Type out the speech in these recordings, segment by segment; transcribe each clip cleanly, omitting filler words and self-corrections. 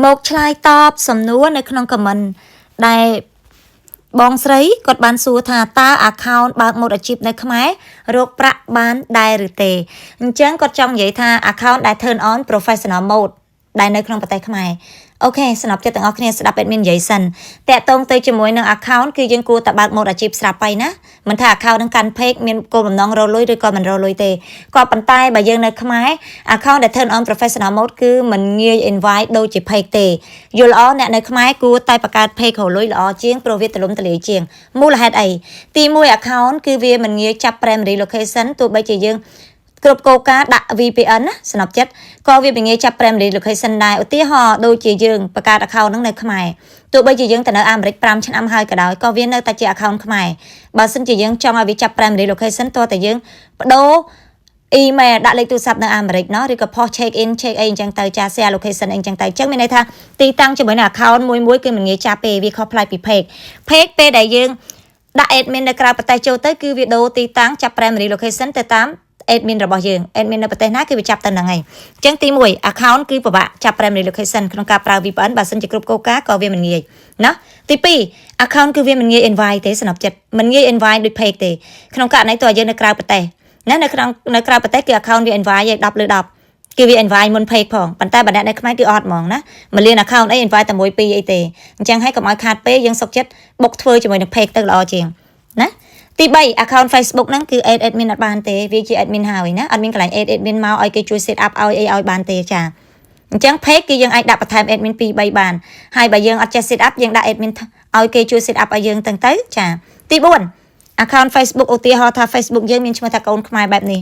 មកឆ្លើយតបសំណួរនៅក្នុង comment ដែលបងស្រីគាត់បានសួរថាតើ account បើកម៉ូដអាជីពនៅខ្មែររកប្រាក់បានដែរឬទេអញ្ចឹងគាត់ចង់និយាយថា account ដែល turn on professional mode ដែលនៅក្នុងប្រទេសខ្មែរអូខេស្នប់ចិត្តទាំងអស់គ្នាស្ដាប់ admin និយាយសិនតាក់ទងទៅជាមួយនឹង account គឺយើងគួរតែបើកម៉ូដអាជីពស្រាប់ហើយណាមិនថា account នឹងកាន់ page មានគោលបំណងរលុយឬក៏មិនរលុយទេក៏ប៉ុន្តែបើយើងនៅខ្មែរ account ដែល turn on professional mode គឺមិនងាយ invite ដូចជា page ទេយល់ល្អអ្នកនៅខ្មែរគួរតែបង្កើត page រលុយល្អជាងព្រោះវាទលំទលាយជាងមូលហេតុអីទី1 account គឺវាមិនងាយចាប់ primary location ទោះបីជាយើងគ្រប់គោលការណ៍ដាក់ VPN ណាស្នប់ចិត្តក៏វាងាយចាប់ primary location ដែរឧទាហរណ៍ដូចជាយើងបង្កើត account ហ្នឹងនៅខ្មែរទោះបីជាយើងទៅនៅអាមេរិក5ឆ្នាំហើយក៏ដោយក៏វានៅតែជា account ខ្មែរបើសិនជាយើងចង់ឲ្យវាចាប់ primary location តើតែយើងបដូរ email ដាក់លេខទូរស័ព្ទនៅអាមេរិកណោះឬក៏ post check in check អីអញ្ចឹងទៅចា share location អីអញ្ចឹងទៅអញ្ចឹងមានន័យថាទីតាំងជាមួយនឹង account មួយគឺមិនងាយចាប់ទេវាខុសប្លែកពី page ពេលដែលយើងដាក់ admin នៅក្រៅប្រទេសចូលទៅគឺវាដូរទីតាំងចាប់ primary location ទៅតាមadmin របស់យើង admin នៅប្រទេសណាគឺវាចាប់ទៅហ្នឹងហើយអញ្ចឹងទី1 account គឺពិបាកចាប់ primary location ក្នុងការប្រើ VPN បើសិនជាគ្រប់គោលការណ៍ក៏វាមិនងាយណាទី2 account គឺវាមិនងាយ invite ទេស្នប់ចិត្តមិនងាយ invite ដូច page ទេក្នុងករណីតើយើងនៅក្រៅប្រទេសណានៅក្រៅប្រទេសគឺ account វា invite ឲ្យ10លើ10គឺវា invite មុន page ផងប៉ុន្តែបើអ្នកនៅខ្មែរគឺអត់ហ្មងណាមកលៀន account អី invite តែមួយពីរអីទេអញ្ចឹងហើយកុំឲ្យខាតពេលយើងសុកចិត្តបុកធ្វើជាមួយនឹង page ទៅល្អជាងណាទី3 account Facebook ហ្នឹងគឺ add admin អត់បានទេវាជា admin ហើយណាអត់មានកន្លែង add admin មកឲ្យគេជួយ set up ឲ្យអីឲ្យបានទេចាអញ្ចឹង page គឺយើងអាចដាក់បន្ថែម admin 2 3បានហើយបើយើងអត់ចេះ set up យើងដាក់ admin ឲ្យគេជួយ set up ឲ្យយើងទាំងទៅចាទី4 account Facebook ឧទាហរណ៍ថា Facebook យើងមានឈ្មោះថាកូនខ្មែរបែបនេះ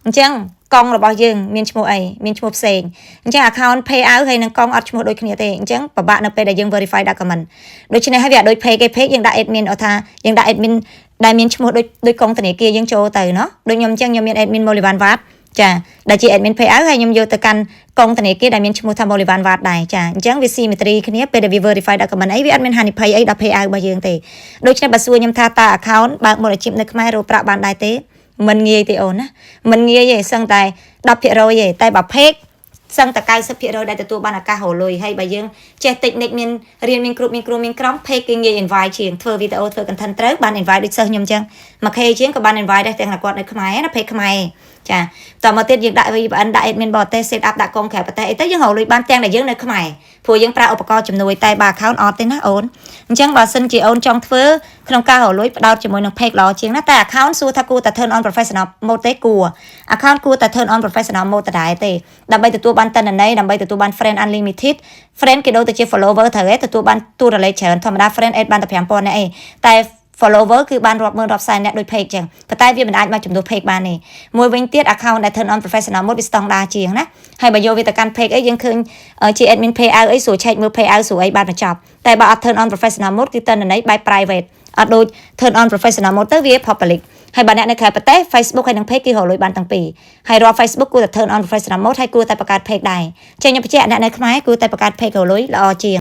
អញ្ចឹងកង់របស់យើងមានឈ្មោះអីមានឈ្មោះផ្សេងអញ្ចឹង account pay out ហើយនឹងកង់អត់ឈ្មោះដូចគ្នាទេអញ្ចឹងពិបាកនៅពេលដែលយើង verify ដាក់ comment ដូច្នេះហើយវាអត់ដូច page គេ page យើងដាក់ admin អត់ថាយើងដាក់ admin ដែលមានឈ្មោះដូចកងធនាគារយើងចូលទៅណោះដូចខ្ញុំអញ្ចឹងខ្ញុំមាន admin Molivan Watt ចាដែលជា admin pay out ហើយខ្ញុំយកទៅកាន់កងធនាគារដែលមានឈ្មោះថា Molivan Watt ដែរចាអញ្ចឹងវា symmetry គ្នាពេលដែលវា verify document អីវាអត់មានហានិភ័យអីដល់ pay out របស់យើងទេដូច្នេះបើសួរខ្ញុំថាតើ account បើកម៉ូដអាជីពនៅខ្មែររកប្រាក់បានដែរទេមិនងាយទេអូនណាមិនងាយទេសឹងតែ 10% ទេតែបើ page សឹងតែ 90% ដែលទទួលបានឱកាសរលុយហើយបើយើងចេះតិចនិចមានរៀនមានគ្រប់មានគ្រូមានក្រម page គេងាយ invite ជាងធ្វើវីដេអូធ្វើ content ត្រូវបាន invite ដូចសិស្សខ្ញុំអញ្ចឹង 1k ជាងក៏បាន invite ដែរទាំងតែគាត់នៅខ្មែរណា page ខ្មែរចាតមកទៀតយើងដាក់ VPN ដាក់ admin បរទេស set up ដាក់កងក្រៅប្រទេសអីទៅយើងរលុយបានទាំងដែលយើងនៅខ្មែរព្រោះយើងប្រើឧបករណ៍ជំនួយតែបើ account អត់ទេណាអូនអញ្ចឹងបើសិនជាអូនចង់ធ្វើក្នុងការរលួយផ្ដោតជាមួយនឹង page ល្អជាងណាតែ account សួរថាគួរតែ turn on professional mode ទេគួរ account គួរតែ turn on professional mode តដែរទេដើម្បីទទួលបានទិន្នន័យដើម្បីទទួលបាន friend unlimited friend គេដូចទៅជា follower ត្រូវទេទទួលបានទូរលេខច្រើនធម្មតា friend add បានតែ 5000 នាក់ឯងតែ follower គឺបានរាប់ម៉ឺនរាប់សែនអ្នកដូច page ចឹងប៉ុន្តែវាមិនអាចមកជំនួស page បានទេមួយវិញទៀត account ដែល turn on professional mode វាស្តង់ដារជាងណាហើយបើយកវាទៅកាន់ page អីយើងឃើញជា admin pay out អីស្រួលឆែកមើល pay out ស្រួលអីបានបញ្ចប់តែបើអត់ turn on professional mode គឺទិន្នន័យបែប private អត់ដូច turn on professional mode ទៅវា public ហើយបើអ្នកនៅក្រៅប្រទេស Facebook ហើយនិង page គឺរលួយបានទាំងពីរហើយរាល់ Facebook គួរតែ turn on professional mode ហើយគួរតែបង្កើត page ដែរចឹងខ្ញុំបញ្ជាក់អ្នកនៅខ្មែរគួរតែបង្កើត page រលួយល្អជាង